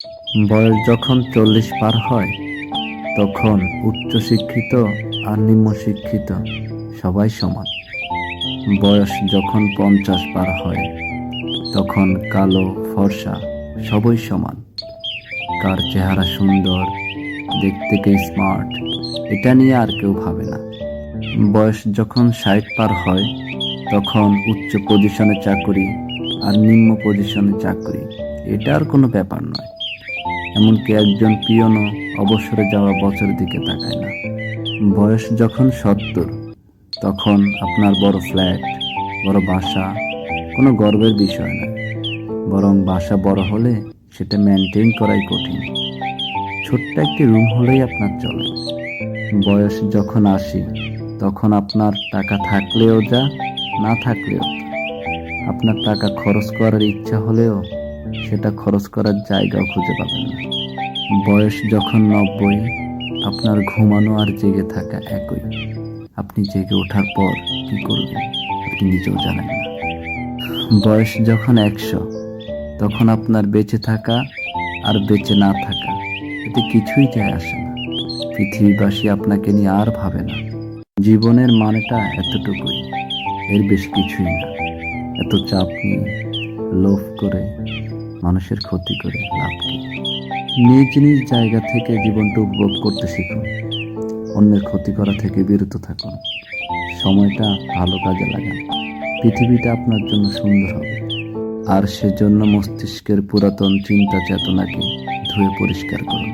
বয়স যখন 40 পার হয় তখন উচ্চশিক্ষিত আর নিম্ন শিক্ষিত সবাই সমান। বয়স যখন 50 পার হয় তখন কালো ফর্সা সবই সমান। কার চেহারা সুন্দর, দেখতে কে স্মার্ট, এটা নিয়ে আর কেউ ভাবে না। বয়স যখন 60 পার হয় তখন উচ্চ পজিশনে চাকরি আর নিম্ন পজিশনে চাকরি এটা আর কোনো ব্যাপার নয়। এমনকি একজন পিয়নও অবসরে যাওয়া বছরের দিকে তাকায় না। বয়স যখন 70 তখন আপনার বড় ফ্ল্যাট, বড় বাসা কোনো গর্বের বিষয় না, বরং বাসা বড় হলে সেটা মেনটেন করাই কঠিন। ছোট্ট একটি রুম হলেই আপনার চলে। বয়স যখন 80 তখন আপনার টাকা থাকলেও যা, না থাকলেও তা। আপনার টাকা খরচ করার ইচ্ছা হলেও সেটা খরচ করার জায়গাও খুঁজে পাবেন না। বয়স যখন 90 আপনার ঘুমানো আর জেগে থাকা একই। আপনি জেগে ওঠার পর কি করবেন আপনি নিজেও জানেন না। বয়স যখন 100 তখন আপনার বেঁচে থাকা আর বেঁচে না থাকা এতে কিছুই যায় আসে না। পৃথিবীবাসী আপনাকে নিয়ে আর ভাবে না। জীবনের মানেটা এতটুকুই, এর বেশি কিছুই না। এত চাপ নিয়ে, লোভ করে, মানুষের ক্ষতি করে লাভ কি? নিজ নিজ জায়গা থেকে জীবনটা উপভোগ করতে শিখুন, অন্যের ক্ষতি করা থেকে বিরত থাকুন, সময়টা ভালো কাজে লাগান। পৃথিবীটা আপনার জন্য সুন্দর হবে। আর সেজন্য মস্তিষ্কের পুরাতন চিন্তা চেতনাকে ধুয়ে পরিষ্কার করুন।